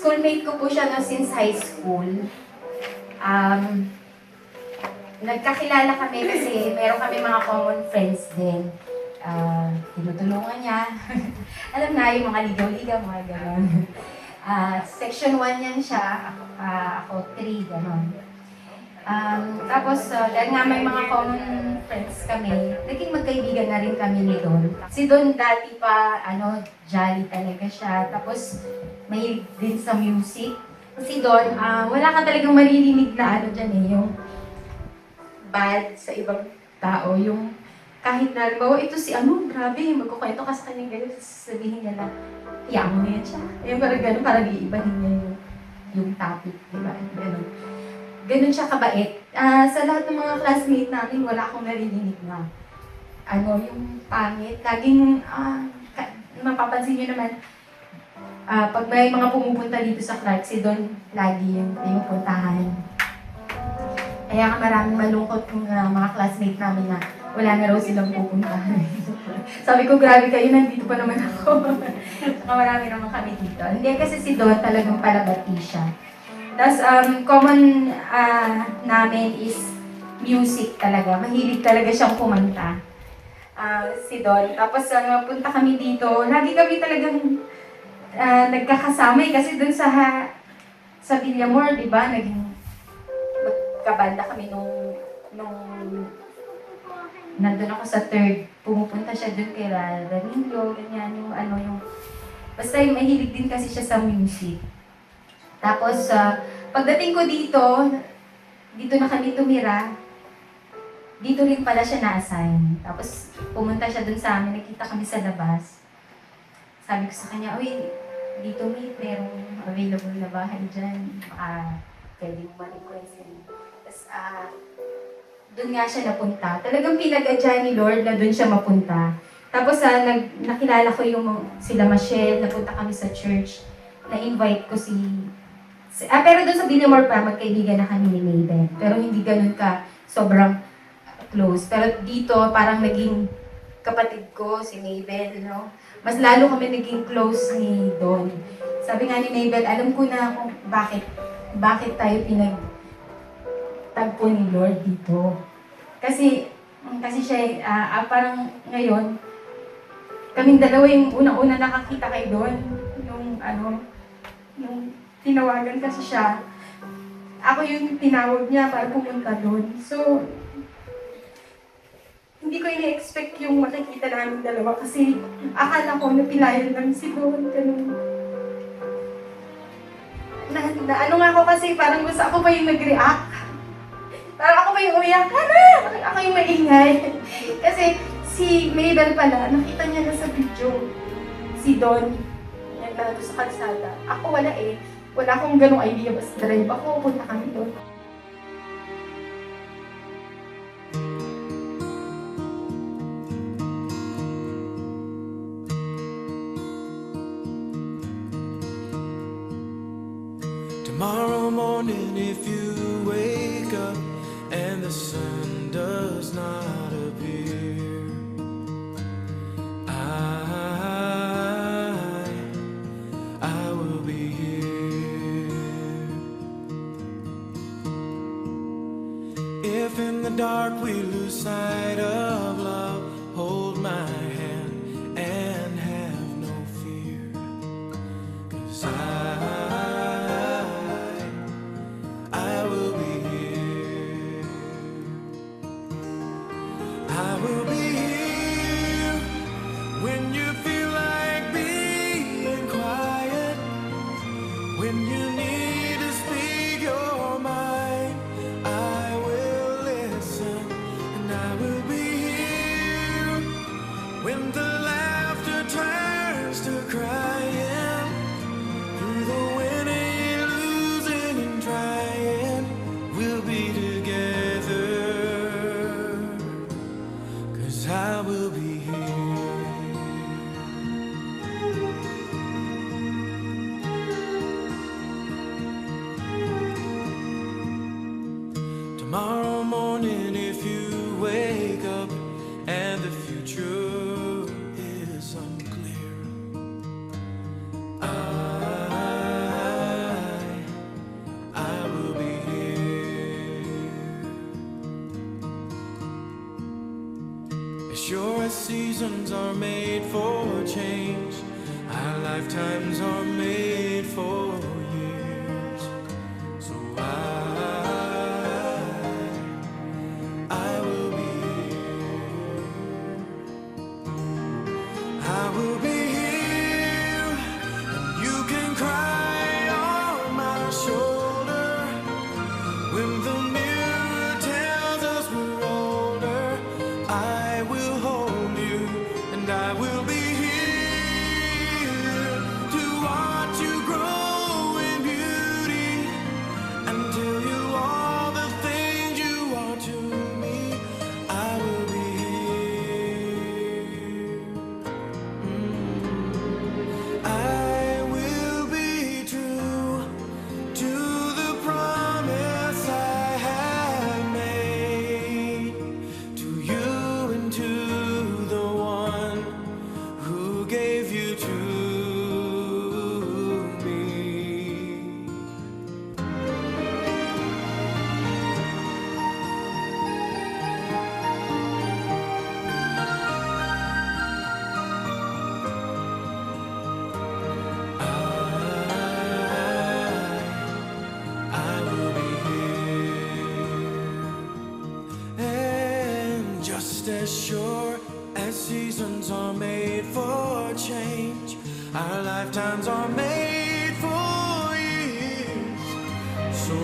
Schoolmate ko po siya no, since high school. Nagkakilala kami kasi meron kami mga common friends din. Tinutulungan niya. Alam na, yung mga ligaw-ligaw, mga gano'n. Section 1 yan siya, ako 3, gano'n. Tapos, dahil nga may mga common friends kami, naging magkaibigan na rin kami ni Don. Si Don dati pa, jolly talaga siya. Tapos, may din sa music. Si Don, wala ka talagang maririnig na dyan yung bad sa ibang tao. Yung kahit na, ito si grabe, magkukwento ka sa kanya gano'n, sabihin niya na, hiyaan mo yan siya. Yung parang gano'n, parang iibahin niya yung topic, di ba? Ganun siya kabait. Sa lahat ng mga classmate namin, wala akong narinig na yung pangit. Laging, mapapansin niyo naman, pag may mga pumupunta dito sa Clark, si Don lagi yung puntahan. Kaya nga maraming malungkot yung mga classmate namin na wala na raw silang pupuntahan. Sabi ko, grabe kayo, nandito pa naman ako. Saka marami naman kami dito. Hindi kasi si Don talagang palabati siya. Tapos, common namin is music talaga. Mahilig talaga siyang kumanta. Si Don. Tapos, punta kami dito. Lagi kami talagang nagkakasama kasi dun sa Villamor, di ba? Naging magkabanda kami nung nandun ako sa third. Pumupunta siya dun kay Ranilo, ganyan, yung basta yung mahilig din kasi siya sa music. Tapos, pagdating ko dito na kami tumira, dito rin pala siya na-assign. Tapos, pumunta siya dun sa amin, nakita kami sa labas. Sabi ko sa kanya, uy, dito mate, merong available na bahay dyan. Pwede mo ma-request yun. Tapos, dun nga siya napunta. Talagang pinag-adya ni Lord na dun siya mapunta. Tapos, nakilala ko sila Michelle, napunta kami sa church. Na-invite ko pero doon sa Villamor pa, magkaibigan na kami ni Mabel. Pero hindi ganun ka sobrang close. Pero dito, parang naging kapatid ko, si Mabel, Mas lalo kami naging close ni Don. Sabi nga ni Mabel, alam ko na kung bakit tayo pinagtagpo ni Lord dito. Kasi siya, parang ngayon, kaming dalawa yung unang-una nakakita kay Don. Yung tinawagan kasi siya. Ako yung tinawag niya para pumunta doon. So, hindi ko ina-expect yung makikita namin dalawa kasi akala ko napilayan lang si Don. Ganun. Nga ako kasi parang gusto ako pa yung nag-react. Parang ako pa yung umiyak. Ako yung maingay. Kasi si Mabel pala, nakita niya na sa video. Si Don. Yan na doon sa kalsada. Ako wala eh. Wala akong ganong idea. Basta drive ako, punta kami doon. Tomorrow morning if you wake up and the sun does not appear, I will be here. If in the dark we lose sight of love, hold my hand and have no fear, 'cause I will be here. I will be here when you feel like being quiet, when you need to speak your mind. I will listen and I will be here seasons are made for change. Our lifetimes are made for years. So I will be here. I will be here, and you can cry on my shoulder when the mirror tells us we're older. I will hold you, and I will be here to watch you grow in beauty and tell you all the things you are to me. I will be here. I will be true to the promise I have made to you and to the one who gave you to me. I will be here. And just as sure as seasons are made for change, our lifetimes are made for years. So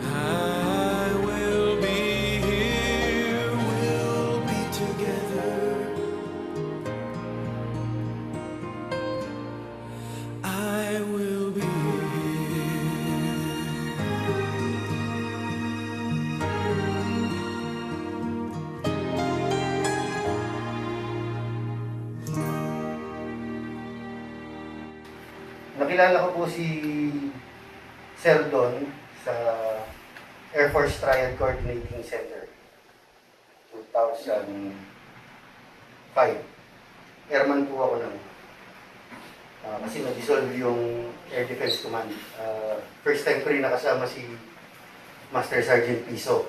I will be here, we'll be together. I will be here. Nakilala ko po si Sir Don sa Air Force Triad Coordinating Center 2005. Airman po ako nun. Kasi na-dissolve yung Air Defense Command. First time ko rin nakasama si Master Sergeant Piso.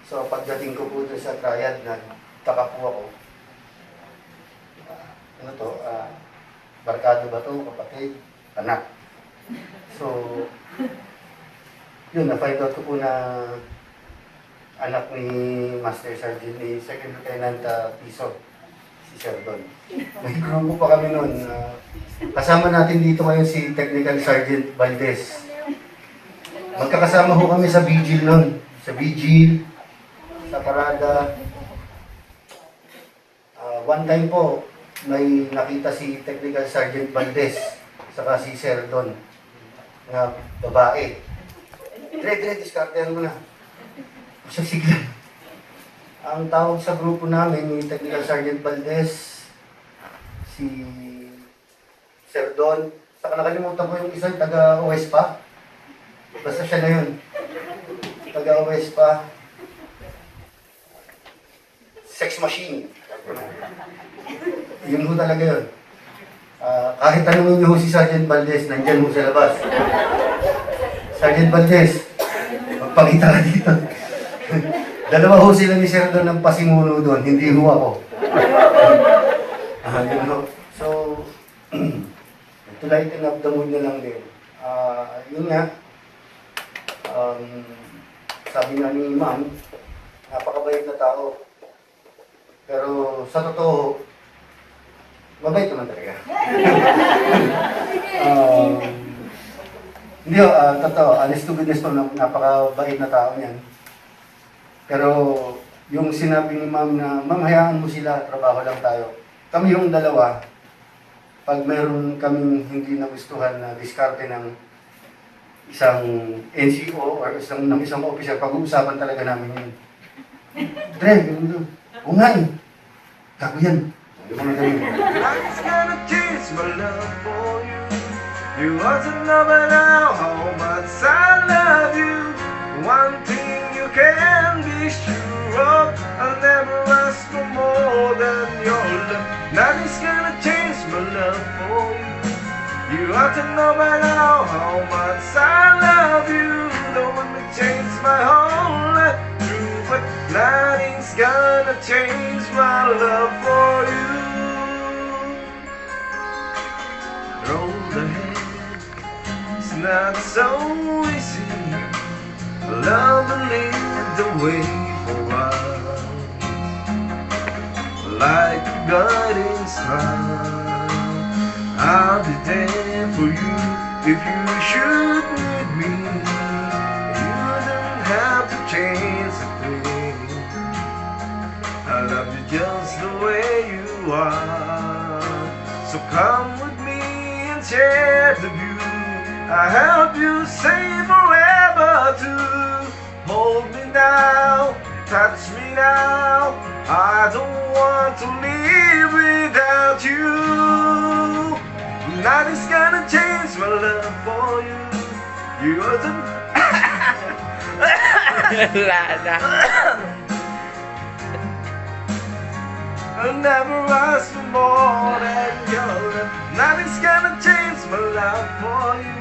So pagdating ko po dun sa Triad, nagtaka po ako. Ano to? Barkado ba to? Kapatid? Anak? So, yun, na-find out ko po na anak ni Master Sergeant, ni Second Lieutenant Piso, si Sir Don. May grupo pa kami noon. Kasama natin dito ngayon si Technical Sergeant Valdez. Magkakasama ho kami sa vigil noon. Sa vigil, sa parada. One time po, may nakita si Technical Sergeant Valdez saka si Sir Don na babae. Dire, diskartehan mo na. So, sige. Ang tawag sa grupo namin ni Technical Sergeant Valdez, si Sir Don, saka nakalimutan ko yung isang taga-OS pa. Basta siya na yun. Taga-OS pa. Sex machine. Yun ho talaga yun. Kahit tanongin niyo ho si Sergeant Valdez, nandyan ho sa labas. Sergeant Valdez, magpakita ka dito. Dalawa ho sila ni Sir Don ng pasimuno doon, hindi ho ako. Yun ho. So, to lighten up the mood na lang din. Yun nga, sabi nga ni Ma'am, napakabait na tao. Pero sa totoo, mabait naman talaga. Hindi ho, totoo, honest to goodness po, napakabait na tao niyan. Pero yung sinabi ni Ma'am na, Ma'am, hayaan mo sila, trabaho lang tayo. Kami yung dalawa, pag meron kaming hindi nagustuhan na diskarte ng isang NCO or ng isang officer, pag-uusapan talaga namin yun. Dre, ganun. Oo nga eh. Gago yan. Life's gonna teach my love for you. You ought to know by now how much I love you. One thing you can be sure of, I'll never ask for more than your love. Nothing's gonna change my love for you. You ought to know by now how much I love you. Don't want to change my whole life. nothing's gonna change my love for you. Road ahead, it's not so easy. Love will lead the way for us, like a guiding star. I'll be there for you if you should need me. You don't have to change a thing. I love you just the way you are. So come with me and share the view. I help you say forever too. Hold me now, touch me now. I don't want to live without you. Nothing's gonna change my love for you. You're the I'll never ask for more than your love. Nothing's gonna change my love for you.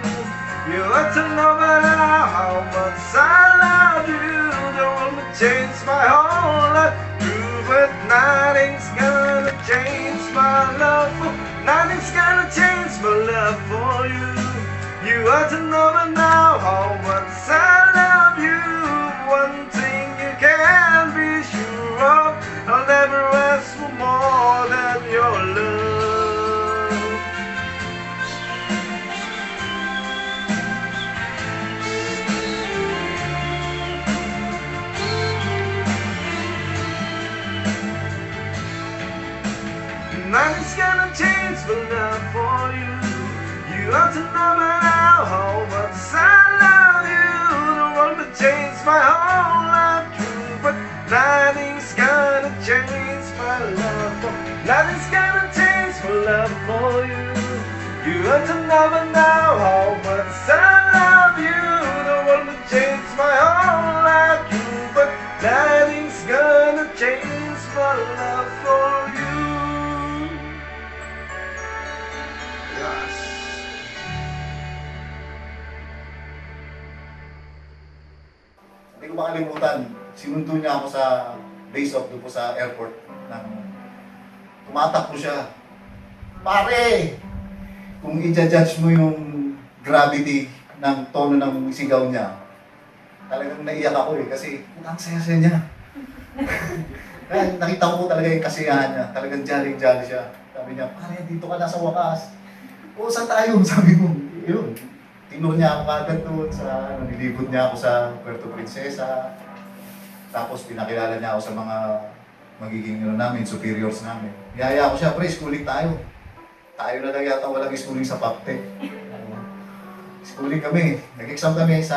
You ought to know by now how much I love you. Don't want to change my whole life too, but nothing's gonna change my love for. Nothing's gonna change my love for you. You ought to know by now how much I love you. One thing you can be sure of, I'll never ask for more than your love. Nothing's gonna change my love for you. You ought to know by now how much I love you. Don't want to change my whole life too, but nothing's gonna change my love for. Nothing's gonna change my love for you. You ought to know by now how much I love you. Don't want to change my whole life too, but nothing's gonna change my love for you. Yes. Hindi ko makalimutan, sinundo niya ako sa base of doon po sa airport. Tumatakbo siya. Pare! Kung i-judge mo yung gravity ng tono ng sigaw niya, talagang naiyak ako eh, kasi ang saya-saya niya. Kaya nakita ko talaga yung kasiyahan niya, talagang jolly-jolly siya. Sabi niya, pare, dito ka na sa wakas. O, saan tayo? Sabi ko, yun. Tinur niya ako kagad doon sa, nilibot niya ako sa Puerto Princesa. Tapos pinakilala niya ako sa mga magiging namin, superiors namin. Niyaya ko siya, pre, schooling tayo. Tayo na lang yata walang schooling sa PAPTEC. Schooling kami. Nag-exam kami sa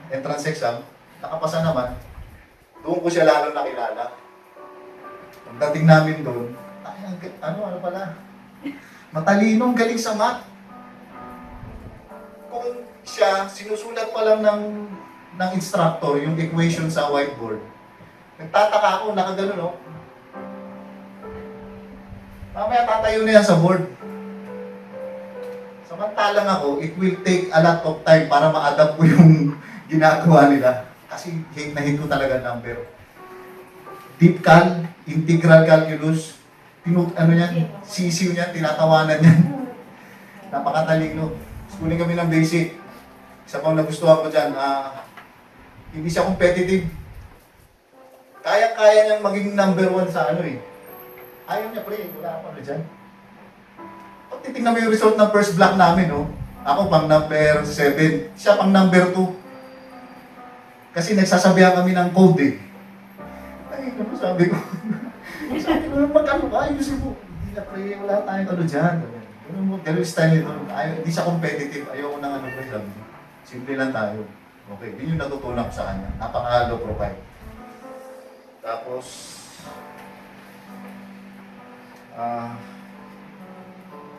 entrance exam. Nakapasa naman. Doon ko siya lalo nakilala. Pagdating namin doon, ano pala? Matalinong galing sa math. Kung siya, sinusulat pa lang ng instructor yung equation sa whiteboard. Nagtataka ako, nakagano, no? Mamaya tatayo na yan sa board. Samantalang ako, it will take a lot of time para ma-adapt ko yung ginagawa nila. Kasi hate na hate ko talaga number. Deep cal, integral calculus, sisiw niya, tinatawanan niya. Napakatalino. Schooling kami ng basic. Isa pang nagustuhan ko dyan, hindi siya competitive. Kaya-kaya niyang maging number 1 sa ano eh. Ayaw niya, pre, wala pa na dyan. Pag titignan mo yung result ng first block namin, no? Ako pang number 7, siya pang number 2. Kasi nagsasabihan kami ng code eh. Ay, ano sabi ko? Sabi ko, magkano ka? Ayusin mo. Hindi na, pre, wala tayong ano dyan. Ganun yung style nito. Hindi siya competitive. Ayoko nang ano, pre, sabi ko. Simple lang tayo. Okay, yun yung natutunan ko sa kanya. Napaka-low profile. Tapos,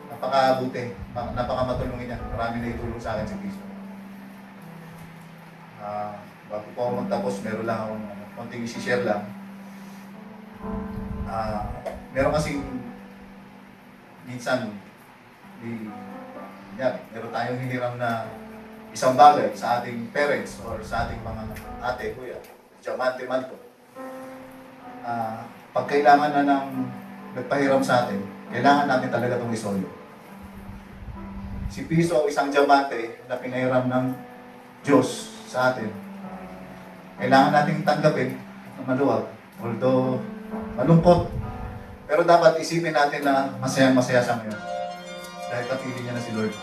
napaka-buti. Napaka-matulungin niya. Marami na itulong sa akin si Cristo. Bago po ako magtapos, meron lang akong konting isi-share lang. Meron kasing minsan, meron tayong hiniram na isang bagay sa ating parents or sa ating mga ate, kuya, diamante man po. pag kailangan na ng nagpahiram sa atin, kailangan natin talaga itong isolo. Si Piso, isang diamante na pinahiram ng Diyos sa atin. Kailangan nating tanggapin na maluwag. Although malungkot, pero dapat isipin natin na masaya-masaya siya ngayon. Dahil kapili niya na si Lord.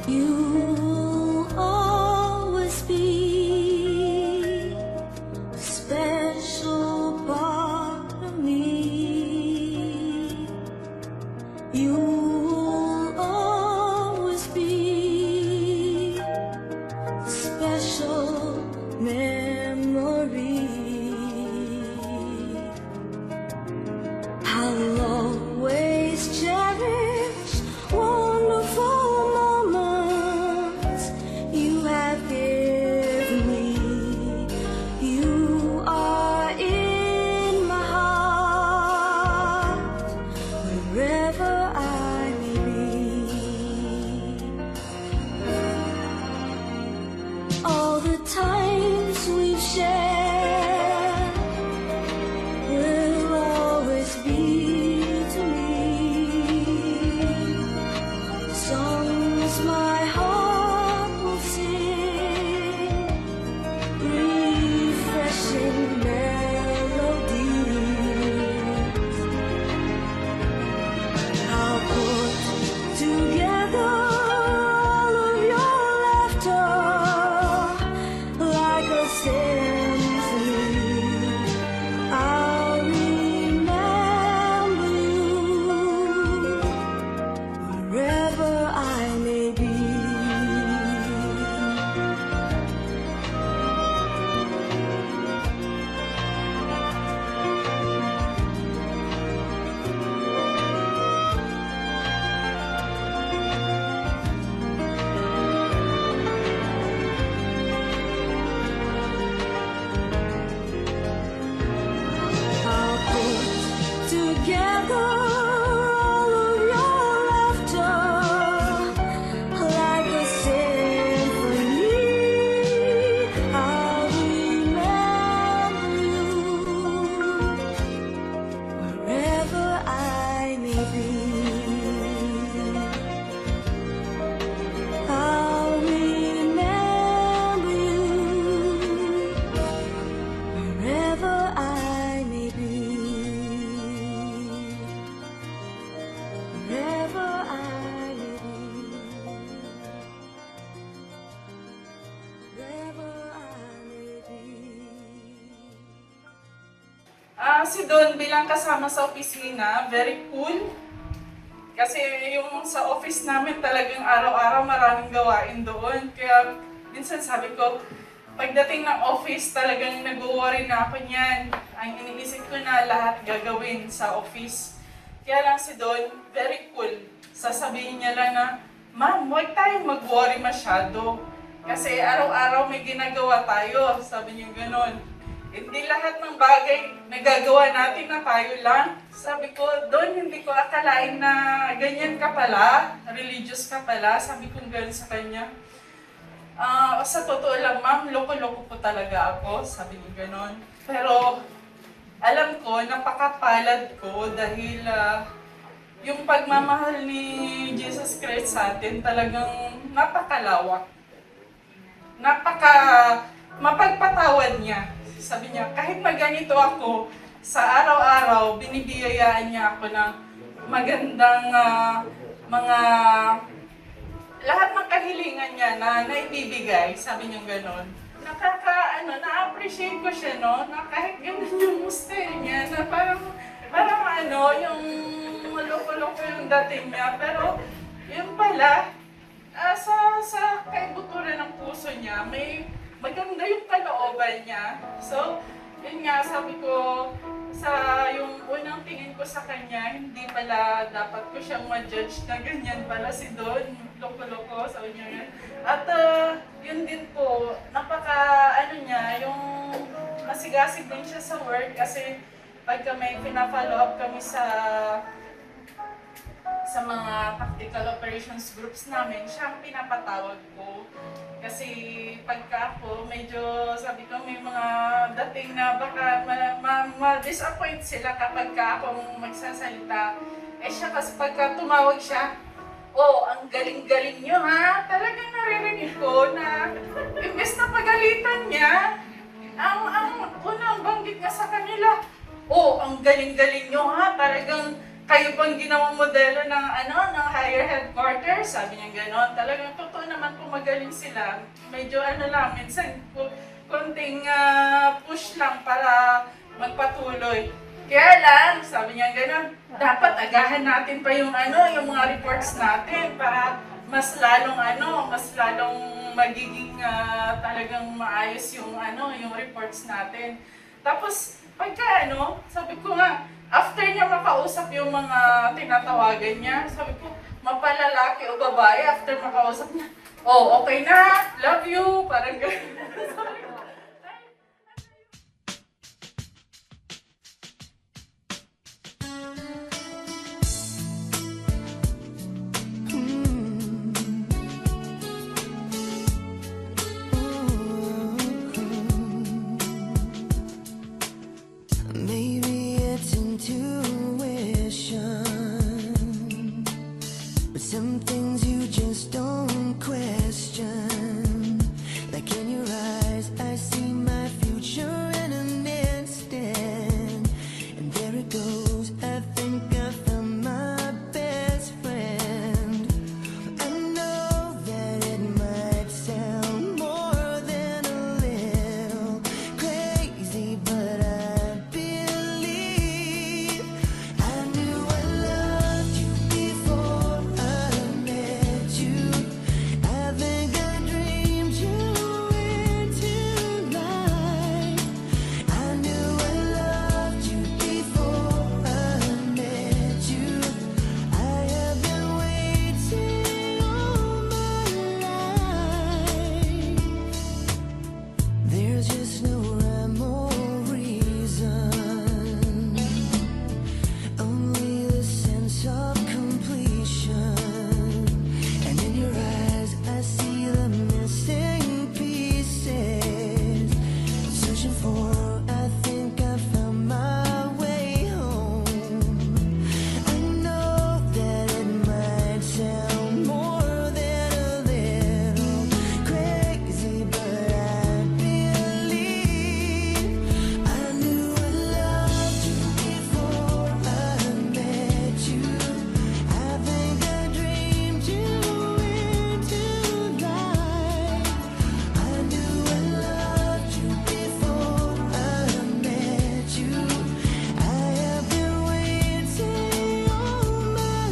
You'll always be a special part of me. You'll always be a special memory. I'll always cherish wonderful moments you have given me. You are in my heart wherever I may be. All the times we've shared will always be to me songs my heart will sing, refreshing melodies. I'll put together all of your laughter like a symphony. I'll remember you wherever I may be. I'll put together all of your laughter like a symphony. I'll remember you wherever I may be. I'll remember you wherever I may be. Wherever I may be. Wherever I may be. Si Don bilang kasama sa opisina, very cool. Kasi yung sa office namin talagang araw-araw maraming gawain doon. Kaya minsan sabi ko, pagdating ng office talagang nag-worry na ako niyan. Ang iniisip ko na lahat gagawin sa office. Kaya lang si Don, very cool. Sasabihin niya lang na, Ma'am, huwag tayong mag-worry masyado. Kasi araw-araw may ginagawa tayo. Sabi niya gano'n. Hindi lahat ng bagay nagagawa natin na tayo lang. Sabi ko, Don, hindi ko akalain na ganyan ka pala, religious ka pala. Sabi ko gano'n sa kanya. Sa totoo lang, ma'am, loko-loko po talaga ako. Sabi niya gano'n. Pero alam ko, napakapalad ko dahil yung pagmamahal ni Jesus Christ sa atin talagang napakalawak. Mapagpatawad niya. Sabi niya, kahit maganito ako, sa araw-araw, binibiyayaan niya ako ng magandang mga lahat ng kahilingan niya na naibibigay. Sabi niya gano'n. Na-appreciate ko siya, no? Na kahit ganun yung style niya, na parang yung loko-loko yung dating niya. Pero, yun pala, sa kaibuturan ng puso niya, may maganda yung kalooban niya. So, yun nga, sabi ko, sa yung unang tingin ko sa kanya, hindi pala dapat ko siyang ma-judge na ganyan pala si Don. loko-loko, sabi niya yun. At yun din po, yung masigasig din siya sa work kasi pagka may pina-follow up kami sa mga tactical operations groups namin, siya ang pinapatawag ko. Kasi pagka ako, medyo sabi ko may mga dating na baka ma-disappoint sila kapag ka akong magsasalita. Eh siya kasi pagka tumawag siya, oh, ang galing-galing nyo ha. Talagang naririnig ko na imbes na pagalitan niya, ang unang banggit niya sa kanila, oh, ang galing-galing nyo ha. Talagang kayo pang ginawang modelo ng ng higher headquarters, sabi niya gano'n. Talagang totoo naman kung magaling sila. Medyo lang, minsan konting push lang para magpatuloy. Kaya lang, sabi niya gano'n, dapat agahan natin pa yung mga reports natin para mas lalong magiging talagang maayos yung reports natin. Tapos pagka sabi ko nga, after niya makausap yung mga tinatawagan niya, sabi ko, mapalalaki o babae, after makausap niya, oh, okay na, love you, parang gano'n. Maybe it's intuition, but some things you just don't question. Like in your eyes, I see my future in an instant, and there it goes. I think I found my best friend. I know that it might sound more than a little crazy, but I believe I knew I loved you before I met you. I think I dreamed you into life. I knew I loved you before I met you. I have been waiting all my life. There's just no rhyme or reason, only the sense of completion. And in your eyes, I see the missing pieces. Searching for, I think I found my way home. I know that it might sound more than a little crazy, but I believe I knew I loved you before I met you. I think I dreamed you into life. I knew I loved you before I met you. I have been waiting all my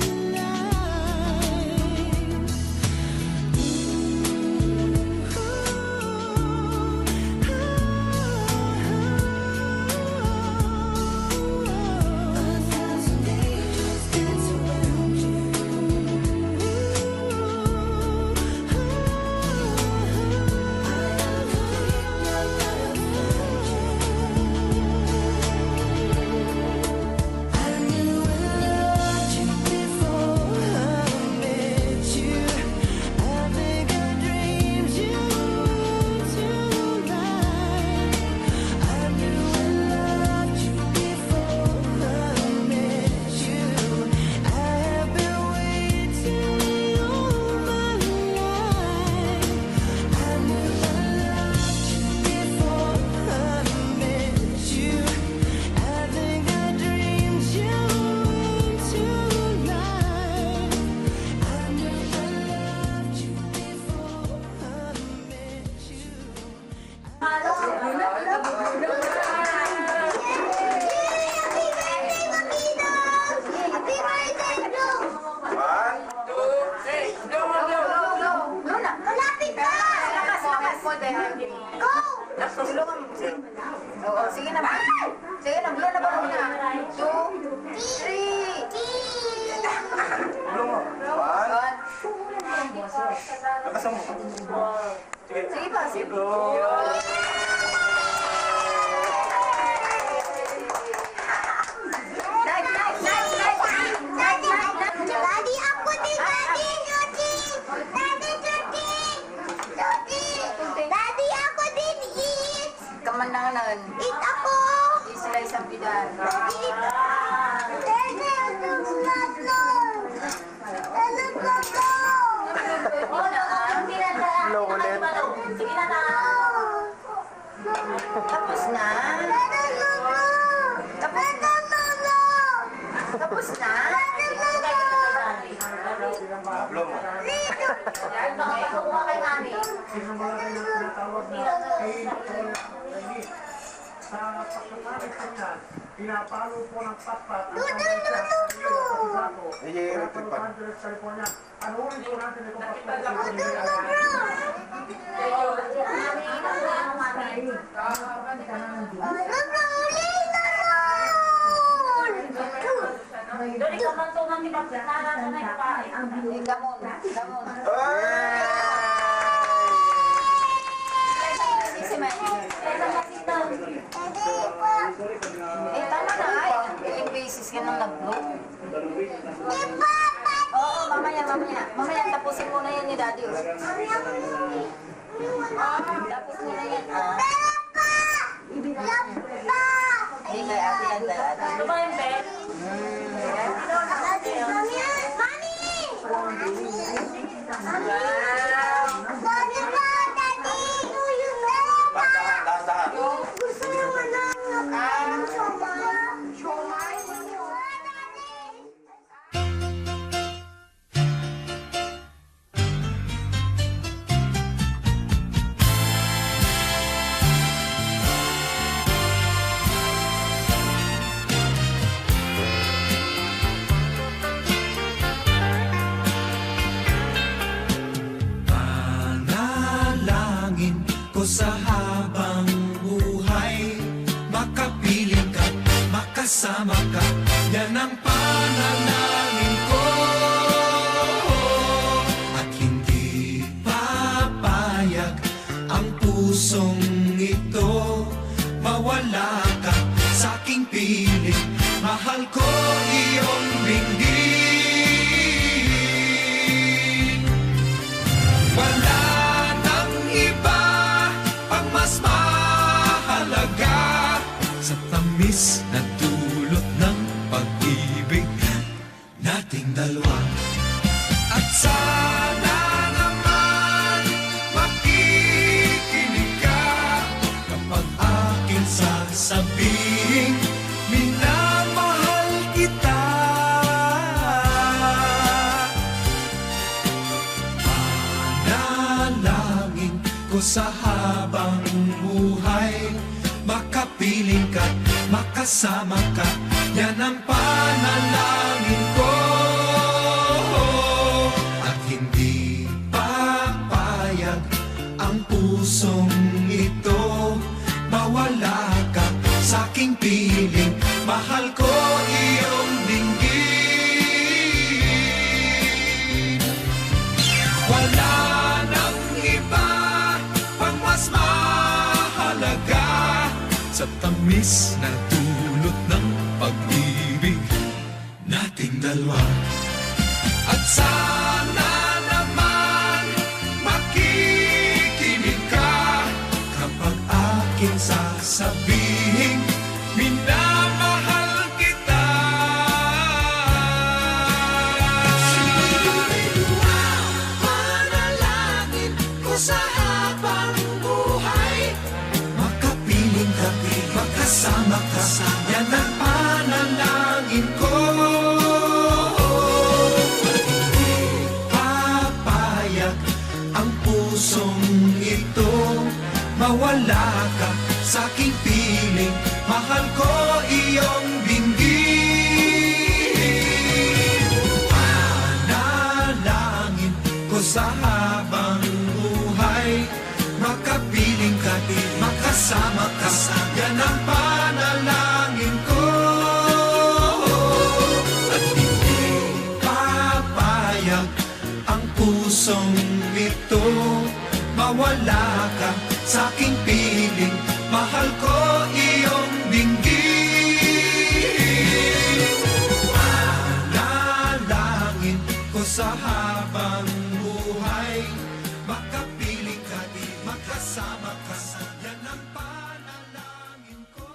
Oo, sige na ba? Sige na, blow na ba muna? 2, 3. One. Sige pa, sige. Daddy, ako din, Daddy! Daddy! Daddy, Daddy! Daddy! Daddy, ako din, eat! Kamanangan. Eat ako! Di sila isang bidan. Daddy! Daddy, ano ko? Ano ko? Hello ulit. Sige na na. Tapos na. Tapos na. Pablo mo. Kukuha kay mami. Pinapalo po ng patpat ang Ay, electric pan. California. Ano ulit po natin ito Dali ka man to man kita na na pa. Gamon, gamon. Si May. Eh, tama na ay. Ilang beses ka nang nag-vlog. Oo, mamaya. Mamaya, tapusin mo na yan ni Daddy. Tapos mo na yan. Hindi kay ate yan, Daddy. Ano ba yung bed? Panalangin ko sa habang buhay, makapiling ka, makasama ka, yan ang panalangin ko. At hindi papayag ang pusong ito, mawala ka sa aking piling, mahal ko iyong dinggin. Wala nang iba ang mas mahalaga sa tamis na dulot ng pag-ibig nating dalawa. At sana naman makikinig ka kapag aking sasabihin, minamahal kita. Panalangin ko sa habang buhay, makapiling ka, makasama ka, yan ang panalangin ko. At hindi papayag ang pusong ito, mawala ka sa aking piling, mahal ko iyong dinggin. Wala nang iba pang mas mahalaga sa tamis na dulot ng pag-ibig nating dalawa. At sana naman makikinig ka kapag aking sasabihin, minamahal kita. Panalangin ko sa habang buhay, makapiling ka, makasama ka, yan ang panalangin ko. Hindi papayag ang pusong ito, mawala ka sa aking piling, mahal ko iyong dinggin. Panalangin ko sa habang buhay, makapiling ka, makasama ka, yan ang panalangin ko. At hindi papayag ang puso wala ka sa aking piling, mahal ko iyong dinggin. Panalangin ko sa habang buhay, makapiling ka di makasama ka, yan ang panalangin ko.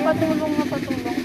Patulong na patulong.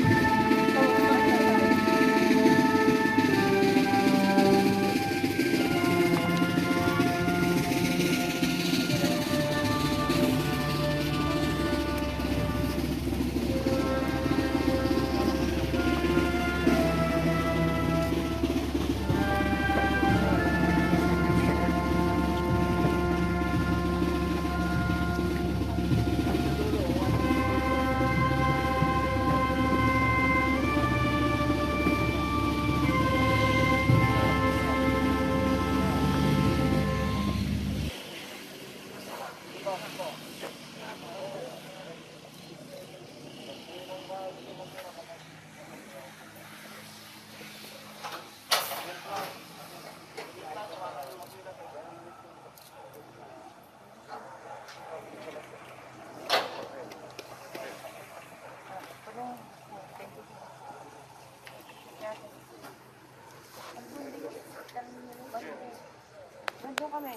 Nandiyo kami.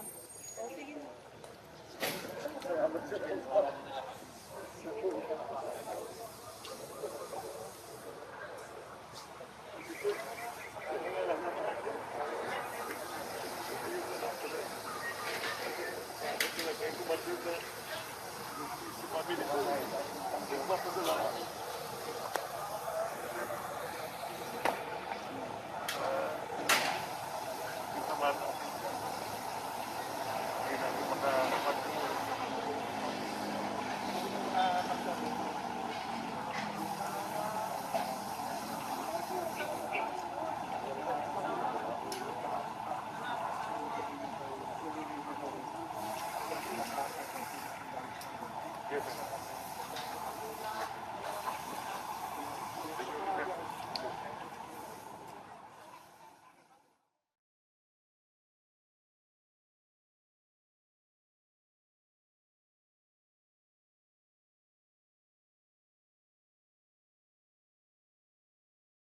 Sige na. Yes.